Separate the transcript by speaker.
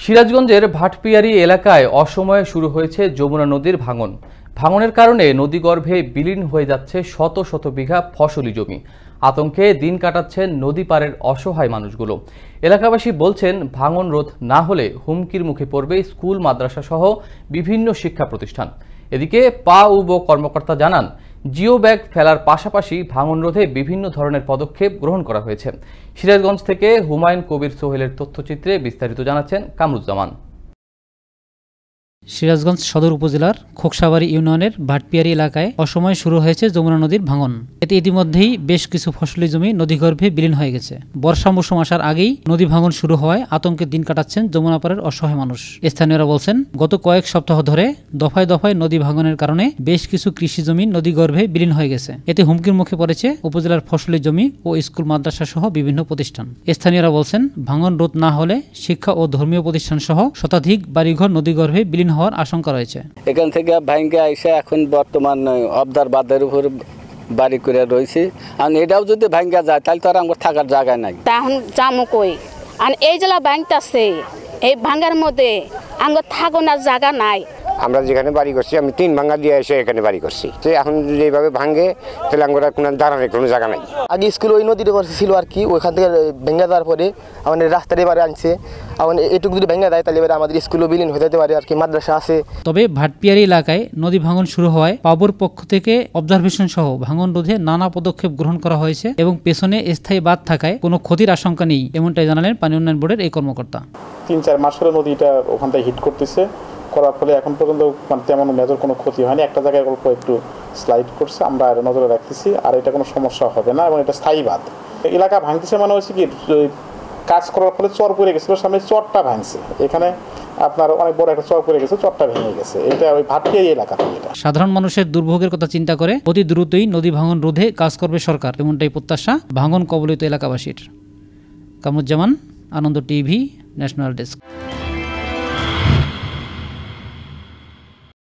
Speaker 1: সিরাজগঞ্জের ভাটপিয়ারী এলাকায় অসময়ে শুরু হয়েছে যমুনা নদীর ভাঙন। ভাঙনের কারণে নদীগর্ভে বিলীন হয়ে যাচ্ছে শত শত বিঘা ফসলি জমি। আতঙ্কে দিন কাটাচ্ছেন নদী পাড়ের অসহায় মানুষগুলো। এলাকাবাসী বলছেন, ভাঙন রোধ না হলে হুমকির মুখে পড়বে স্কুল, মাদ্রাসা সহ বিভিন্ন শিক্ষা প্রতিষ্ঠান। এদিকে পাউব কর্মকর্তা জানান, জিও ব্যাগ ফেলার পাশাপাশি ভাঙন রোধে বিভিন্ন ধরনের পদক্ষেপ গ্রহণ করা হয়েছে। সিরাজগঞ্জ থেকে হুমায়ুন কবির সোহেলের তথ্যচিত্রে বিস্তারিত জানাচ্ছেন কামরুজ্জামান।
Speaker 2: সিরাজগঞ্জ সদর উপজেলার খোকসাবাড়ি ইউনিয়নের ভাটপিয়ারী এলাকায় অসময়ে শুরু হয়েছে যমুনা নদীর ভাঙন। এতে ইতিমধ্যেই বেশ কিছু ফসলি জমি নদীগর্ভে বিলীন হয়ে গেছে। বর্ষা মৌসুম আসার আগেই নদী ভাঙন শুরু হওয়ায় আতঙ্কে দিন কাটাচ্ছেন যমুনাপাড়ের অসহায় মানুষ। স্থানীয়রা বলছেন, গত কয়েক সপ্তাহ ধরে দফায় দফায় নদী ভাঙনের কারণে বেশ কিছু কৃষি জমি নদীগর্ভে বিলীন হয়ে গেছে। এতে হুমকির মুখে পড়েছে উপজেলার ফসলি জমি ও স্কুল, মাদ্রাসা সহ বিভিন্ন প্রতিষ্ঠান। স্থানীয়রা বলছেন, ভাঙন রোধ না হলে শিক্ষা ও ধর্মীয় প্রতিষ্ঠান সহ শতাধিক বাড়িঘর নদীগর্ভে বিলীন হওয়ার আশঙ্কা রয়েছে।
Speaker 3: এখান থেকে ভাঙ্গে আইসা এখন বর্তমান অবদার বাদের উপর বাড়ি করে রয়েছে। আর এটাও যদি ভাঙ্গা যায় তাহলে তো আর আমার থাকার জায়গা নাই।
Speaker 4: তখন জামু কই আর এই জেলা ভাঙতেছে, এই ভাঙ্গার মধ্যে আমার থাকার জায়গা নাই।
Speaker 5: আমরা যেখানে বাড়ি করছি, আমি 3 ভাঙ্গা দিয়ে এসে এখানে বাড়ি করছি। এখন যদি এইভাবে ভাঙ্গে তাহলে আমার কোনো দাঁড়ানোর কোনো জায়গা নাই।
Speaker 6: আগে স্কুল ওই নদীর উপর ছিল আর কি, ওইখান থেকে ভেঙে দেওয়ার পরে আমাদের রাস্তার এবারে আনছে। এখন এটুকু যদি ভেঙে দেয় তাহলে এবারে আমাদের স্কুলও বিলীন হয়ে যেতে পারে আর কি, মাদ্রাসা আছে।
Speaker 2: তবে ভাটপিয়ারী এলাকায় নদী ভাঙন শুরু হওয়ায় পাবর পক্ষ থেকে অবজারভেশন সহ ভাঙন রোধে নানা পদক্ষেপ গ্রহণ করা হয়েছে এবং পেছনে স্থায়ী বাঁধ থাকায় কোনো ক্ষতির আশঙ্কা নেই, এমনটাই জানালেন পানি উন্নয়ন বোর্ডের এই কর্মকর্তা।
Speaker 7: 3-4 মাস ধরে নদীটা ওখান থেকে হিট করতেছে, করার ফলে এখন পর্যন্ত তেমন মেজর কোনো ক্ষতি হয়নি। একটা জায়গায় অল্প একটু স্লাইড করছে, আমরা নজরে রাখতেছি। আর এটা কোনো সমস্যা হবে না এবং এটা স্থায়ী বাঁধ। এলাকা ভাঙতেছে মানে হচ্ছে কি, কাজ করার ফলে চর পড়ে গেছিল, সামনে চরটা ভাঙছে। এখানে আপনার অনেক বড় একটা চর পড়ে গেছে, চরটা ভেঙে গেছে। এটা ওই ভাটপিয়ারী এলাকা।
Speaker 2: সাধারণ মানুষের দুর্ভোগের কথা চিন্তা করে অতি দ্রুতই নদী ভাঙন রোধে কাজ করবে সরকার, এমনটাই প্রত্যাশা ভাঙন কবলিত এলাকাবাসীর। কামরুজ্জামান, আনন্দ টিভি, ন্যাশনাল ডেস্ক।